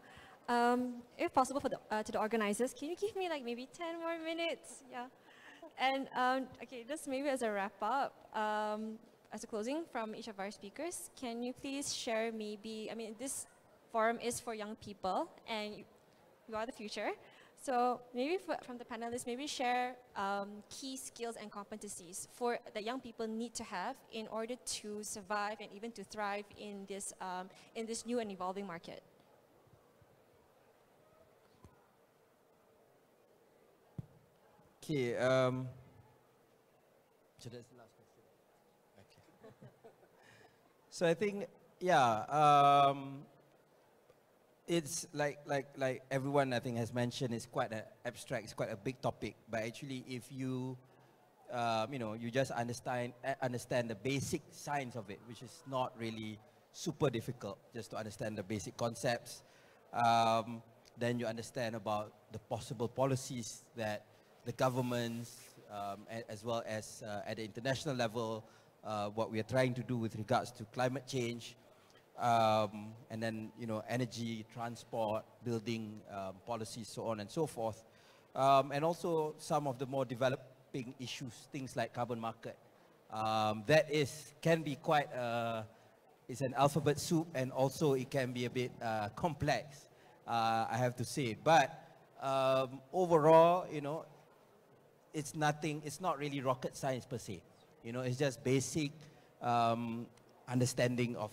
If possible for to the organizers, can you give me like maybe 10 more minutes? Yeah. And okay, just maybe as a wrap up, as a closing from each of our speakers, can you please share maybe, I mean, this forum is for young people, and you are the future. So maybe from the panelists, maybe share key skills and competencies that young people need to have in order to survive and even to thrive in this new and evolving market. Okay, so that's the last question. Okay. So I think, yeah, it's like everyone I think has mentioned, it's quite an abstract, it's quite a big topic. But actually, if you, you just understand the basic science of it, which is not really super difficult, just to understand the basic concepts. Then you understand about the possible policies that the governments, as well as at the international level, what we are trying to do with regards to climate change, and then energy, transport, building policies, so on and so forth, and also some of the more developing issues, things like carbon market. That can be quite it's an alphabet soup, and also it can be a bit complex, I have to say. But overall, it's not really rocket science per se. It's just basic understanding of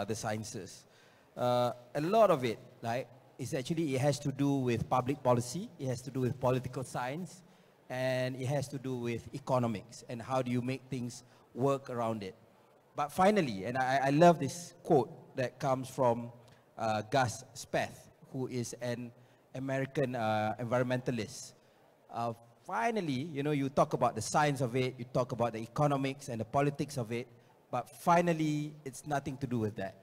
the sciences. A lot of it, it has to do with public policy, it has to do with political science, and it has to do with economics, and how do you make things work around it. But finally, and I love this quote that comes from Gus Speth, who is an American environmentalist. Finally, you talk about the science of it, you talk about the economics and the politics of it, but finally, it's nothing to do with that.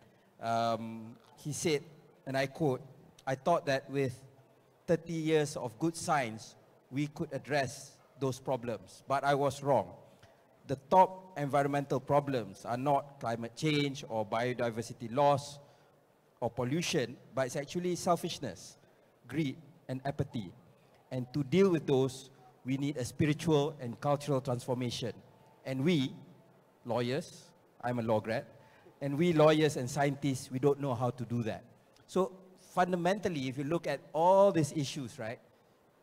He said, and I quote, "I thought that with 30 years of good science, we could address those problems, but I was wrong. The top environmental problems are not climate change or biodiversity loss or pollution, but it's actually selfishness, greed, and apathy. And to deal with those, we need a spiritual and cultural transformation. And we, lawyers, I'm a law grad, and we lawyers and scientists, we don't know how to do that." So fundamentally, if you look at all these issues, right,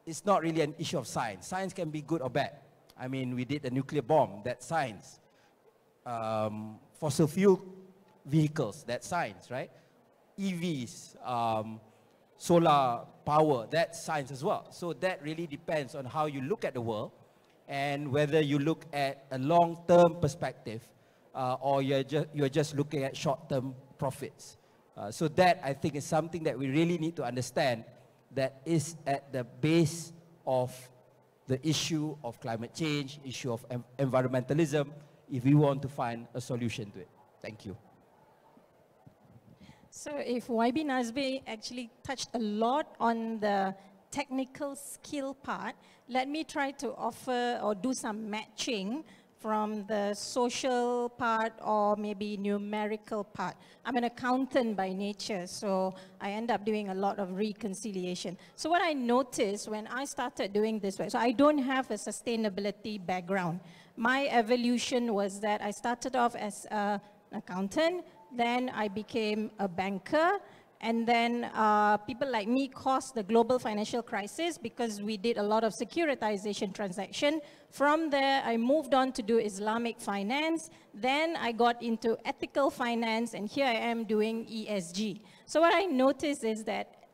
it's not really an issue of science. Science can be good or bad. I mean, we did a nuclear bomb, that's science. Fossil fuel vehicles, that's science, right? EVs, solar power, that's science as well. So that really depends on how you look at the world, and whether you look at a long-term perspective, or you're just looking at short-term profits. So that, I think, is something that we really need to understand, that is at the base of the issue of climate change, issue of environmentalism, if we want to find a solution to it. Thank you. So if YB Nazbe actually touched a lot on the technical skill part, let me try to offer or do some matching from the social part or maybe numerical part. I'm an accountant by nature, so I end up doing a lot of reconciliation. So what I noticed when I started doing this, so I don't have a sustainability background. My evolution was that I started off as an accountant, then I became a banker, and then people like me caused the global financial crisis because we did a lot of securitization transaction. From there, I moved on to do Islamic finance. Then I got into ethical finance, and here I am doing ESG. So what I noticed is that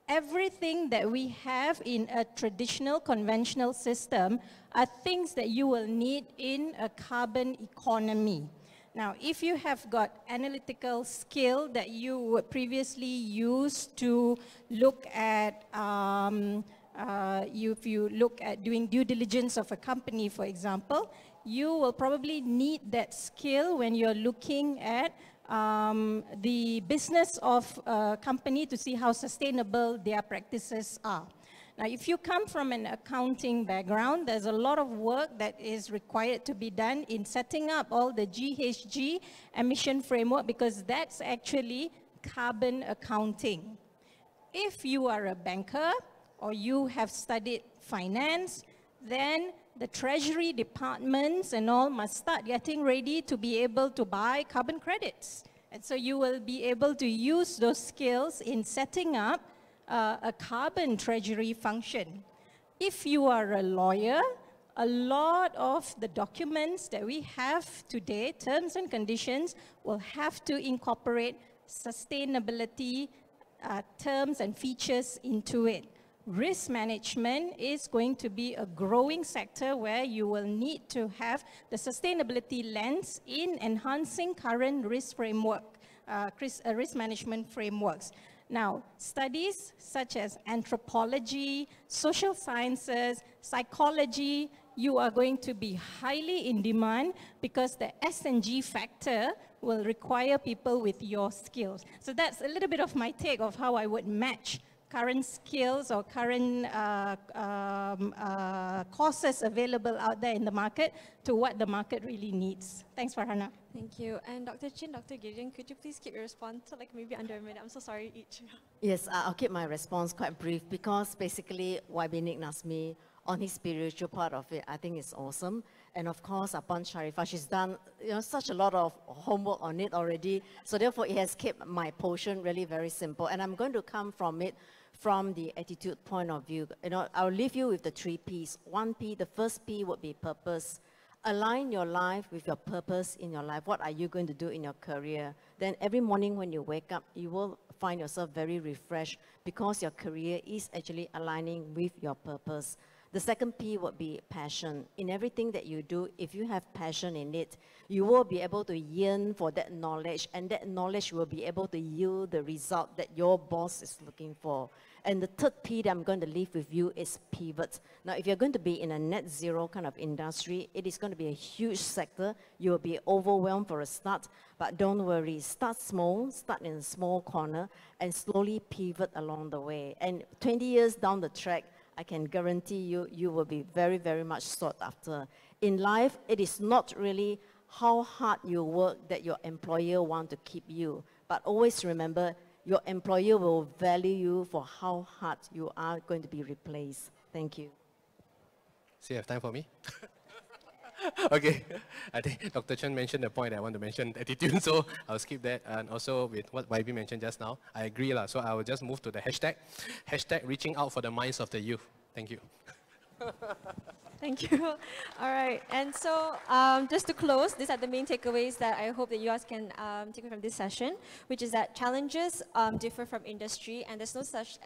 everything that we have in a traditional, conventional system are things that you will need in a carbon economy. Now, if you have got analytical skill that you would previously use to look at, if you look at doing due diligence of a company, for example, you will probably need that skill when you're looking at the business of a company to see how sustainable their practices are. Now, if you come from an accounting background, there's a lot of work that is required to be done in setting up all the GHG emission framework, because that's actually carbon accounting. If you are a banker or you have studied finance, then the treasury departments and all must start getting ready to be able to buy carbon credits. And so you will be able to use those skills in setting up a carbon treasury function. If you are a lawyer, a lot of the documents that we have today, terms and conditions, will have to incorporate sustainability terms and features into it. Risk management is going to be a growing sector where you will need to have the sustainability lens in enhancing current risk framework, risk management frameworks. Now, studies such as anthropology, social sciences, psychology, you are going to be highly in demand because the S&G factor will require people with your skills. So that's a little bit of my take of how I would match current skills or current courses available out there in the market to what the market really needs. Thanks, Farhana. Thank you. And Dr. Chin, Dr. Gideon, could you please keep your response to like maybe under a minute? I'm so sorry each. Yes, I'll keep my response quite brief because basically YB Nick Nazmi on his spiritual part of it, I think it's awesome. And of course, upon Sharifah, she's done such a lot of homework on it already. So therefore, it has kept my portion really very simple. And I'm going to come from it from the attitude point of view. I'll leave you with the 3 P's. 1 P, the first P would be purpose. Align your life with your purpose in your life. What are you going to do in your career? Then every morning when you wake up, you will find yourself very refreshed because your career is actually aligning with your purpose. The second P would be passion. In everything that you do, if you have passion in it, you will be able to yearn for that knowledge, and that knowledge will be able to yield the result that your boss is looking for. And the third P that I'm going to leave with you is pivot. Now, if you're going to be in a net zero kind of industry, it is going to be a huge sector. You will be overwhelmed for a start, but don't worry. Start small, start in a small corner, and slowly pivot along the way. And 20 years down the track, I can guarantee you, you will be very, very much sought after. In life, it is not really how hard you work that your employer wants to keep you. But always remember, your employer will value you for how hard you are going to be replaced. Thank you. So you have time for me? Okay, I think Dr. Chen mentioned the point I want to mention, attitude, so I'll skip that. And also with what YB mentioned just now, I agree. So I will just move to the hashtag. Hashtag reaching out for the minds of the youth. Thank you. Thank you. All right. And so just to close, these are the main takeaways that I hope that you guys can take away from this session, which is that challenges differ from industry, and there's no such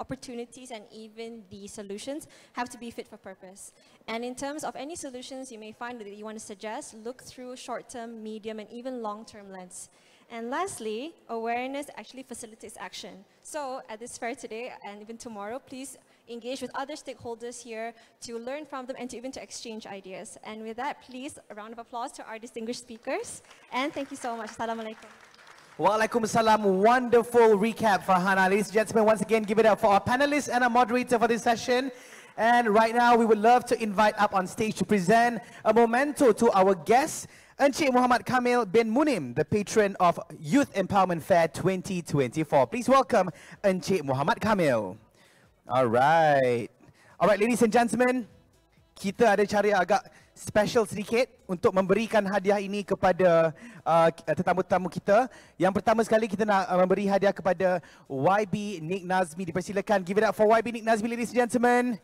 opportunities and even the solutions have to be fit for purpose. And in terms of any solutions you may find that you want to suggest, look through short-term, medium, and even long-term lens. And lastly, awareness actually facilitates action. So at this fair today and even tomorrow, please engage with other stakeholders here to learn from them and to even to exchange ideas. And with that, please, a round of applause to our distinguished speakers. And thank you so much. Assalamualaikum. Waalaikumsalam. Wonderful recap, Farhana. Ladies and gentlemen, once again, give it up for our panelists and our moderator for this session. And right now, we would love to invite up on stage to present a memento to our guests, Encik Muhammad Kamil bin Munim, the patron of Youth Empowerment Fair 2024. Please welcome Encik Muhammad Kamil. All right, ladies and gentlemen, kita ada cara agak special sedikit untuk memberikan hadiah ini kepada tetamu-tetamu kita. Yang pertama sekali kita nak memberi hadiah kepada YB Nick Nazmi. Dipersilakan, give it up for YB Nick Nazmi, ladies and gentlemen.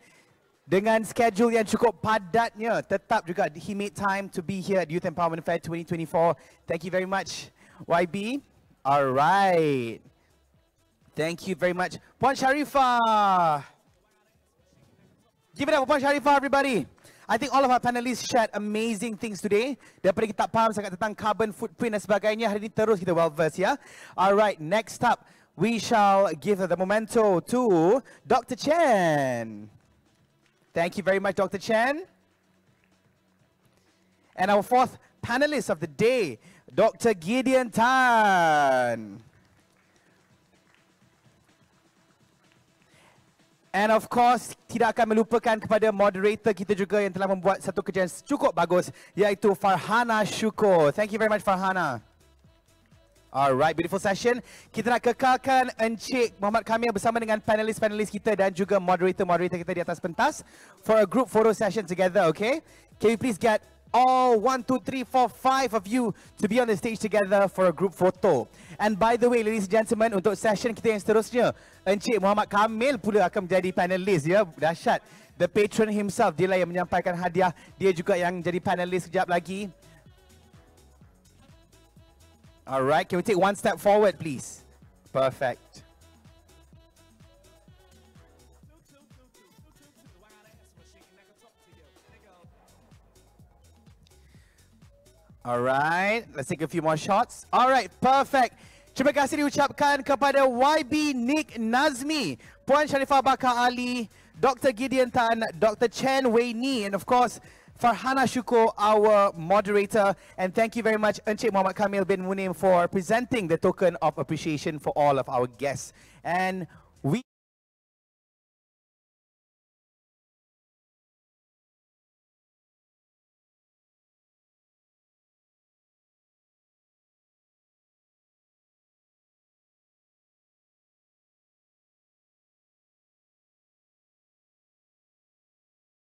Dengan schedule yang cukup padatnya, tetap juga he made time to be here at Youth Empowerment Fair 2024. Thank you very much, YB. All right. Thank you very much. Puan Sharifah. Give it up for Puan Sharifah, everybody. I think all of our panelists shared amazing things today. Daripada kita tak faham sangat tentang carbon footprint dan sebagainya, hari ini terus kita well versed, ya. Alright, next up, we shall give the memento to Dr. Chen. Thank you very much, Dr. Chen. And our fourth panelist of the day, Dr. Gideon Tan. And of course, tidak akan melupakan kepada moderator kita juga yang telah membuat satu kerja yang cukup bagus, iaitu Farhana Syukur. Thank you very much, Farhana. Alright, beautiful session. Kita nak kekalkan Encik Muhammad Kamil bersama dengan panelis-panelis kita dan juga moderator-moderator kita di atas pentas for a group photo session together, okay? Can we please get all 1, 2, 3, 4, 5 of you to be on the stage together for a group photo. And by the way, ladies and gentlemen, untuk session kita yang seterusnya, Encik Muhammad Kamil pula akan menjadi panelis ya. Dahsyat. The patron himself, dia lah yang menyampaikan hadiah. Dia juga yang jadi panelis sekejap lagi. Alright, can we take one step forward please? Perfect. Alright, let's take a few more shots. Alright, perfect. Terima kasih diucapkan kepada YB Nick Nazmi, Puan Sharifah Bakar Ali, Dr. Gideon Tan, Dr. Chen Wei Ni, and of course, Farhana Syukur, our moderator. And thank you very much, Encik Muhammad Kamil bin Munim, for presenting the token of appreciation for all of our guests. And we